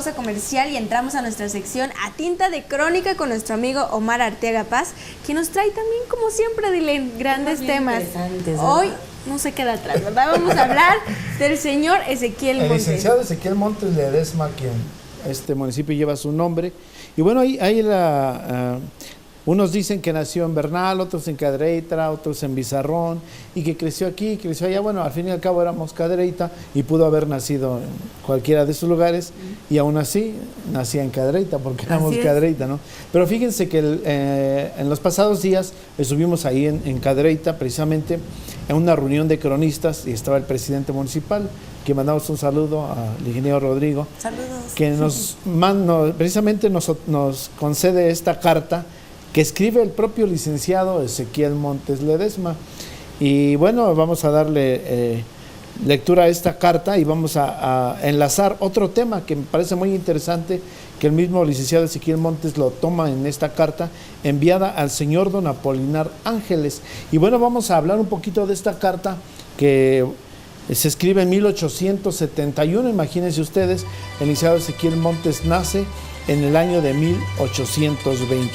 pausa comercial y entramos a nuestra sección A Tinta de Crónica con nuestro amigo Omar Arteaga Paz, que nos trae también, como siempre, Adilén, grandes temas. Hoy no se queda atrás, ¿verdad? Vamos a hablar del señor Ezequiel Montes. El licenciado Ezequiel Montes Ledesma, quien este municipio lleva su nombre. Y bueno, unos dicen que nació en Bernal, otros en Cadereyta, otros en Bizarrón, y que creció aquí, creció allá. Bueno, al fin y al cabo éramos Cadereyta y pudo haber nacido en cualquiera de esos lugares, y aún así nacía en Cadereyta, porque éramos Cadereyta, ¿no? Pero fíjense que en los pasados días estuvimos ahí en Cadereyta, precisamente en una reunión de cronistas, y estaba el presidente municipal, que mandamos un saludo al ingeniero Rodrigo. Saludos. Que precisamente nos concede esta carta que escribe el propio licenciado Ezequiel Montes Ledesma. Y bueno, vamos a darle lectura a esta carta y vamos a enlazar otro tema que me parece muy interesante, que el mismo licenciado Ezequiel Montes lo toma en esta carta enviada al señor don Apolinar Ángeles. Y bueno, vamos a hablar un poquito de esta carta que se escribe en 1871, imagínense ustedes, el licenciado Ezequiel Montes nace en el año de 1820.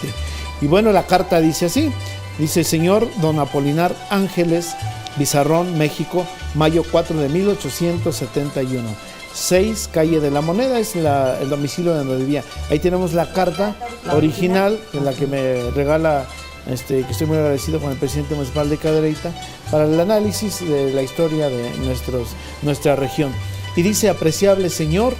Y bueno, la carta dice así, dice: señor don Apolinar Ángeles, Bizarrón, México, mayo 4 de 1871, 6, calle de la Moneda, es el domicilio donde vivía. Ahí tenemos la carta original, en la que me regala, que estoy muy agradecido con el presidente municipal de Cadereyta, para el análisis de la historia de nuestra región. Y dice: apreciable señor,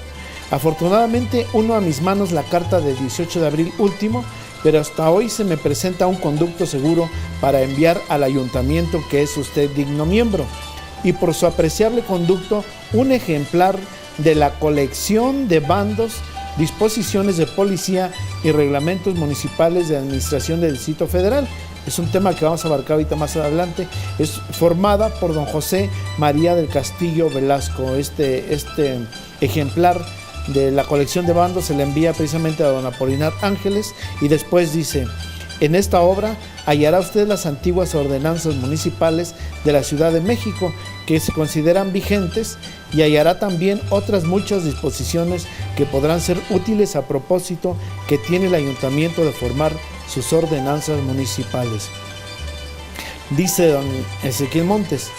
afortunadamente uno a mis manos la carta del 18 de abril último, pero hasta hoy se me presenta un conducto seguro para enviar al ayuntamiento, que es usted digno miembro, y por su apreciable conducto un ejemplar de la colección de bandos, disposiciones de policía y reglamentos municipales de administración del Distrito Federal. Es un tema que vamos a abarcar ahorita más adelante. Es formada por don José María del Castillo Velasco. Este ejemplar de la colección de bandos se le envía precisamente a don Apolinar Ángeles, y después dice: en esta obra hallará usted las antiguas ordenanzas municipales de la Ciudad de México que se consideran vigentes, y hallará también otras muchas disposiciones que podrán ser útiles a propósito que tiene el ayuntamiento de formar sus ordenanzas municipales. Dice don Ezequiel Montes: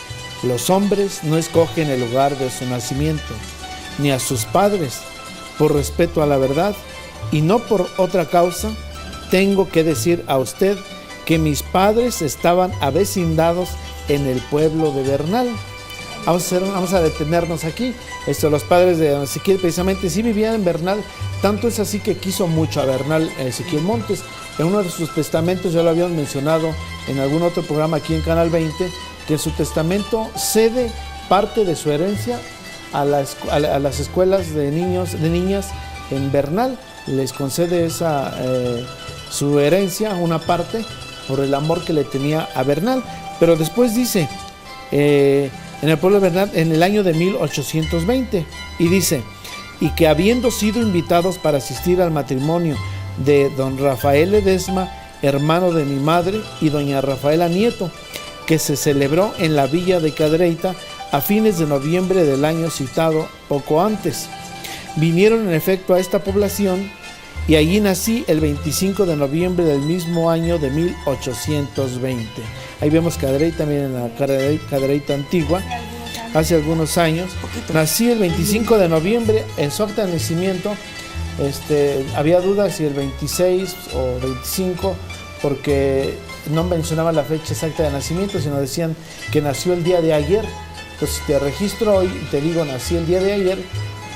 los hombres no escogen el lugar de su nacimiento, ni a sus padres. Por respeto a la verdad y no por otra causa, tengo que decir a usted que mis padres estaban avecindados en el pueblo de Bernal. Vamos a detenernos aquí. Los padres de Ezequiel precisamente sí vivían en Bernal, tanto es así que quiso mucho a Bernal Ezequiel Montes. En uno de sus testamentos, ya lo habíamos mencionado en algún otro programa aquí en Canal 20, que en su testamento cede parte de su herencia a las escuelas de niñas en Bernal. Les concede su herencia, una parte, por el amor que le tenía a Bernal. Pero después dice, en el pueblo de Bernal, en el año de 1820, y dice: y que habiendo sido invitados para asistir al matrimonio de don Rafael Ledesma, hermano de mi madre, y doña Rafaela Nieto, que se celebró en la villa de Cadereyta a fines de noviembre del año citado, poco antes. Vinieron en efecto a esta población, y allí nací el 25 de noviembre del mismo año de 1820. Ahí vemos Cadereyta, miren la Cadereyta antigua, hace algunos años. Nací el 25 de noviembre, en su acta de nacimiento había dudas si el 26 o 25, porque no mencionaban la fecha exacta de nacimiento, sino decían que nació el día de ayer. Entonces, si te registro hoy y te digo nací el día de ayer,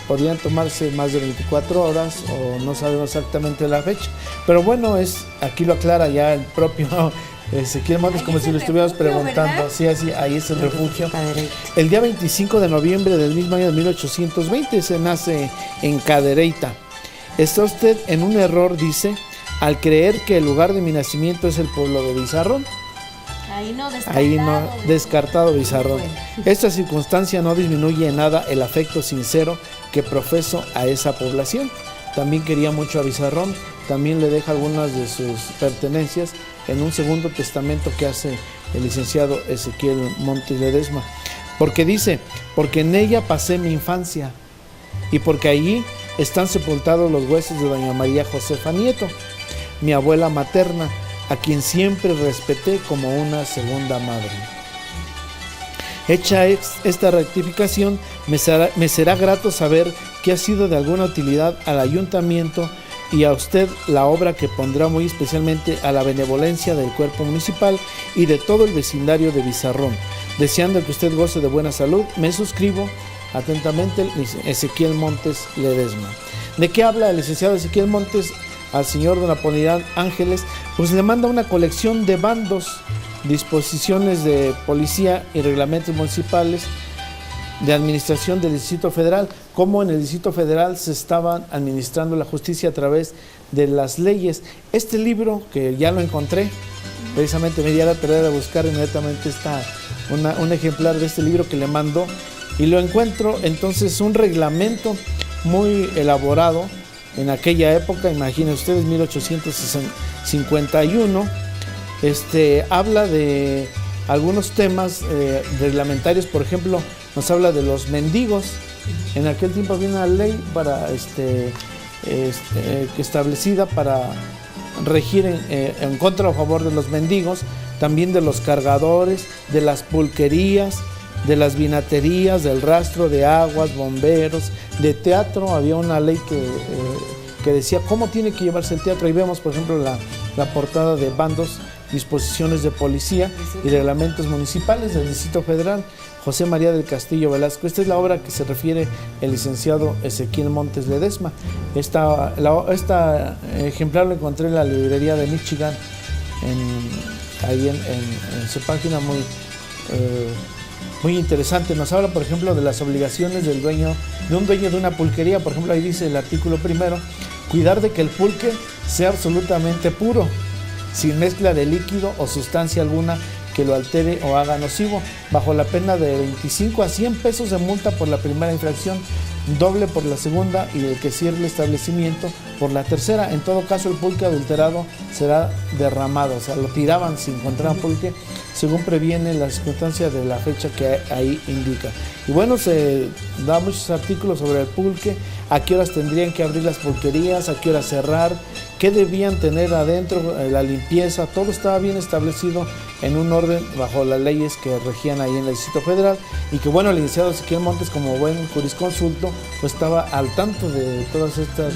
podrían tomarse más de 24 horas o no sabemos exactamente la fecha. Pero bueno, aquí lo aclara ya el propio Ezequiel Montes, como si lo estuviéramos preguntando. Sí, así, ahí es el refugio. El día 25 de noviembre del mismo año de 1820 se nace en Cadereyta. Está usted en un error, dice, al creer que el lugar de mi nacimiento es el pueblo de Bizarrón. Ahí no, descartado Bizarrón. Esta circunstancia no disminuye en nada el afecto sincero que profeso a esa población. También quería mucho a Bizarrón, también le deja algunas de sus pertenencias en un segundo testamento que hace el licenciado Ezequiel Montes Ledesma. Porque dice: porque en ella pasé mi infancia, y porque allí están sepultados los huesos de doña María Josefa Nieto, mi abuela materna, a quien siempre respeté como una segunda madre. Hecha esta rectificación, me será grato saber que ha sido de alguna utilidad al ayuntamiento y a usted la obra que pondrá muy especialmente a la benevolencia del cuerpo municipal y de todo el vecindario de Bizarrón. Deseando que usted goce de buena salud, me suscribo atentamente, Ezequiel Montes Ledesma. ¿De qué habla el licenciado Ezequiel Montes al señor don Apolinar Ángeles? Pues le manda una colección de bandos, disposiciones de policía y reglamentos municipales de administración del Distrito Federal, cómo en el Distrito Federal se estaban administrando la justicia a través de las leyes. Este libro, que ya lo encontré, precisamente me di a la tarea de buscar inmediatamente un ejemplar de este libro que le mandó, y lo encuentro. Entonces, un reglamento muy elaborado en aquella época, imaginen ustedes, 1851, habla de algunos temas reglamentarios. Por ejemplo, nos habla de los mendigos. En aquel tiempo había una ley para establecida para regir en contra o a favor de los mendigos, también de los cargadores, de las pulquerías, de las vinaterías, del rastro de aguas, bomberos, de teatro. Había una ley que decía cómo tiene que llevarse el teatro. Ahí vemos, por ejemplo, la portada de bandos, disposiciones de policía y reglamentos municipales del Distrito Federal, José María del Castillo Velasco. Esta es la obra que se refiere el licenciado Ezequiel Montes Ledesma. Esta ejemplar lo encontré en la librería de Michigan, ahí en su página, muy interesante. Nos habla, por ejemplo, de las obligaciones de un dueño de una pulquería. Por ejemplo, ahí dice el artículo primero: cuidar de que el pulque sea absolutamente puro, sin mezcla de líquido o sustancia alguna que lo altere o haga nocivo, bajo la pena de 25 a 100 pesos de multa por la primera infracción, doble por la segunda y el que cierre el establecimiento por la tercera. En todo caso, el pulque adulterado será derramado, o sea, lo tiraban si encontraban pulque, según previene la circunstancia de la fecha que ahí indica. Y bueno, se da muchos artículos sobre el pulque, a qué horas tendrían que abrir las pulquerías, a qué horas cerrar, qué debían tener adentro, la limpieza. Todo estaba bien establecido en un orden bajo las leyes que regían ahí en el Distrito Federal, y que bueno, el licenciado Ezequiel Montes, como buen jurisconsulto, pues estaba al tanto de todas estas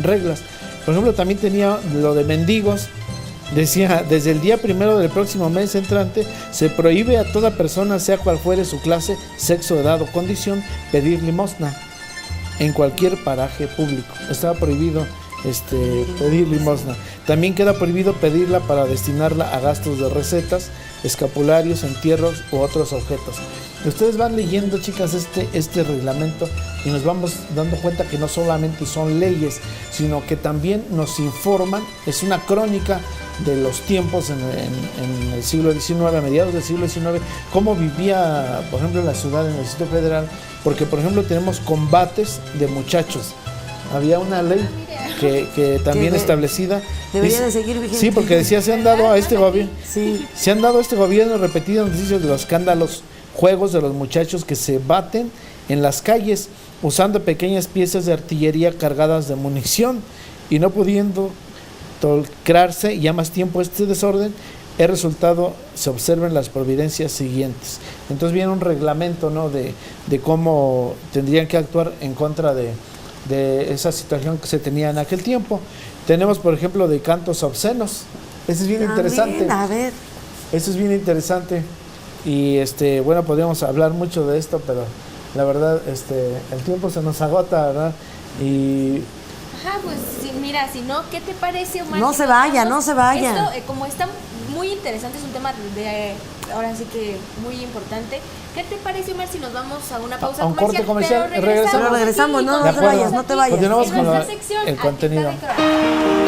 reglas. Por ejemplo, también tenía lo de mendigos. Decía: desde el día 1 del próximo mes entrante se prohíbe a toda persona, sea cual fuere su clase, sexo, edad o condición, pedir limosna en cualquier paraje público. Estaba prohibido pedir limosna. También queda prohibido pedirla para destinarla a gastos de recetas, escapularios, entierros u otros objetos. Ustedes van leyendo, chicas, este reglamento, y nos vamos dando cuenta que no solamente son leyes, sino que también nos informan. Es una crónica de los tiempos en el siglo XIX, a mediados del siglo XIX, cómo vivía, por ejemplo, la ciudad en el Distrito Federal, porque, por ejemplo, tenemos combates de muchachos. Había una ley que también establecida. Debería de seguir vigente. Sí, porque decía: se han dado a este gobierno repetidas noticias de los escándalos, juegos de los muchachos que se baten en las calles usando pequeñas piezas de artillería cargadas de munición, y no pudiendo tolerarse ya más tiempo este desorden, el resultado se observan las providencias siguientes. Entonces viene un reglamento, ¿no?, de cómo tendrían que actuar en contra de esa situación que se tenía en aquel tiempo. Tenemos, por ejemplo, de cantos obscenos. Ese es bien interesante. A ver. Eso es bien interesante. Y bueno, podríamos hablar mucho de esto, pero la verdad, el tiempo se nos agota, ¿verdad? Y ajá, pues sí, mira, si no, ¿qué te parece, Omar? No se vaya, no se vaya. Esto, como está muy interesante, es un tema ahora sí que muy importante. ¿Qué te parece, Omar, si nos vamos a una pausa a un corte comercial? Regresamos, no te vayas. Continuamos con nuestra sección, el contenido. Atenta de Crónica.